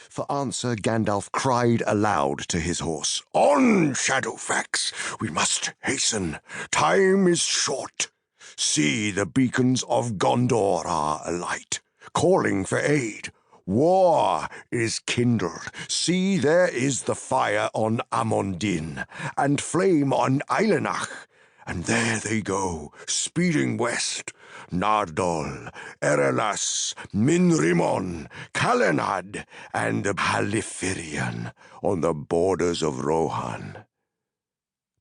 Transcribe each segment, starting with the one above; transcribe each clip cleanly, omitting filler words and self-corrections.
For answer, Gandalf cried aloud to his horse, "On, Shadowfax! We must hasten. Time is short. See, the beacons of Gondor are alight, calling for aid. War is kindled. See, there is the fire on Amondin, and flame on Eilenach. And there they go, speeding west. Nardol, Erelas, Minrimon, Calenad, and Halifirion on the borders of Rohan."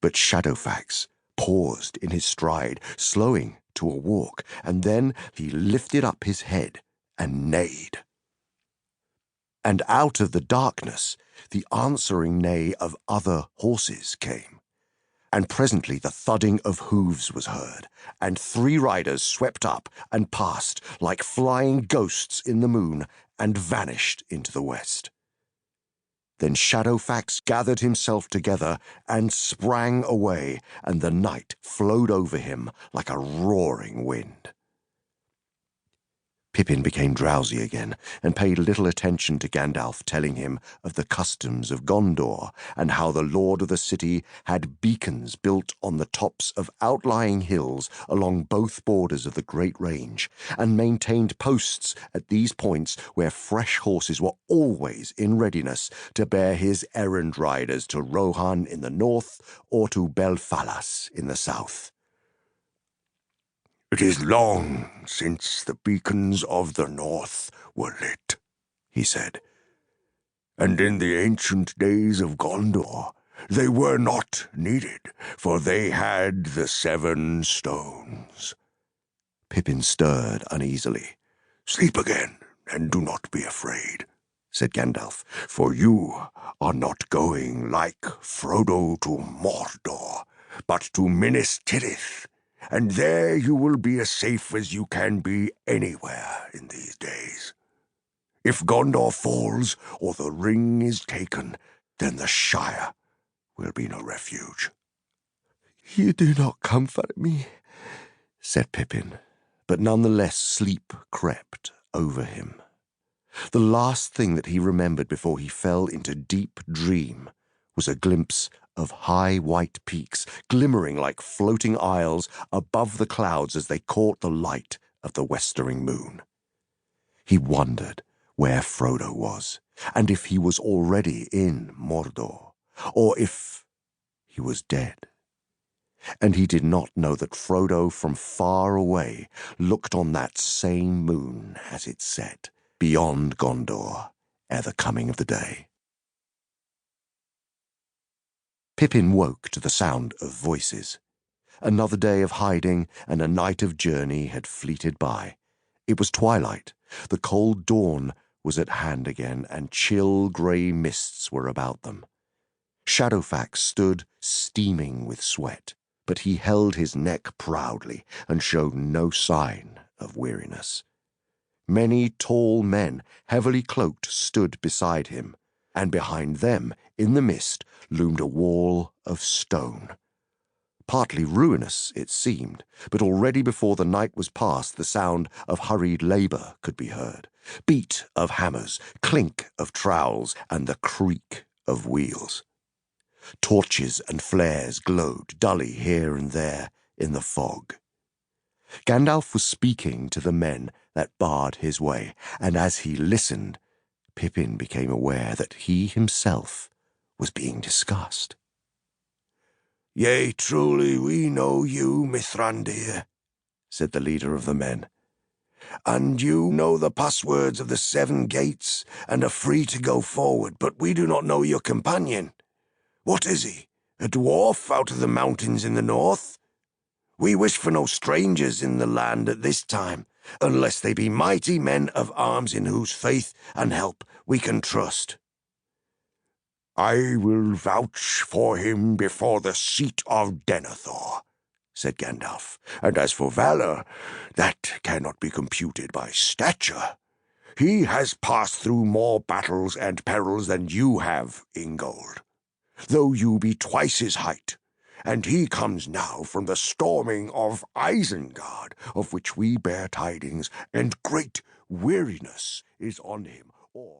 But Shadowfax paused in his stride, slowing to a walk, and then he lifted up his head and neighed. And out of the darkness the answering neigh of other horses came. And presently the thudding of hooves was heard, and 3 riders swept up and passed like flying ghosts in the moon and vanished into the west. Then Shadowfax gathered himself together and sprang away, and the night flowed over him like a roaring wind. Pippin became drowsy again and paid little attention to Gandalf telling him of the customs of Gondor and how the lord of the city had beacons built on the tops of outlying hills along both borders of the Great Range and maintained posts at these points where fresh horses were always in readiness to bear his errand riders to Rohan in the north or to Belfalas in the south. "It is long since the beacons of the north were lit," he said, "and in the ancient days of Gondor they were not needed, for they had the 7 stones." Pippin stirred uneasily. "Sleep again, and do not be afraid," said Gandalf, "for you are not going like Frodo to Mordor, but to Minas Tirith, and there you will be as safe as you can be anywhere in these days. If Gondor falls or the ring is taken, then the Shire will be no refuge." "You do not comfort me," said Pippin, but none the less sleep crept over him. The last thing that he remembered before he fell into deep dream was a glimpse of high white peaks glimmering like floating isles above the clouds as they caught the light of the westering moon. He wondered where Frodo was, and if he was already in Mordor, or if he was dead. And he did not know that Frodo from far away looked on that same moon as it set beyond Gondor ere the coming of the day. Pippin woke to the sound of voices. Another day of hiding and a night of journey had fleeted by. It was twilight. The cold dawn was at hand again, and chill grey mists were about them. Shadowfax stood steaming with sweat, but he held his neck proudly and showed no sign of weariness. Many tall men, heavily cloaked, stood beside him, and behind them, in the mist, loomed a wall of stone. Partly ruinous, it seemed, but already before the night was past the sound of hurried labour could be heard, beat of hammers, clink of trowels, and the creak of wheels. Torches and flares glowed dully here and there in the fog. Gandalf was speaking to the men that barred his way, and as he listened, Pippin became aware that he himself was being discussed. "Yea, truly, we know you, Mithrandir," said the leader of the men. "And you know the passwords of the 7 gates, and are free to go forward, but we do not know your companion. What is he? A dwarf out of the mountains in the north? We wish for no strangers in the land at this time, unless they be mighty men of arms in whose faith and help we can trust." "I will vouch for him before the seat of Denethor," said Gandalf, "and as for valour, that cannot be computed by stature. He has passed through more battles and perils than you have, Ingold, though you be twice his height, and he comes now from the storming of Isengard, of which we bear tidings, and great weariness is on him, or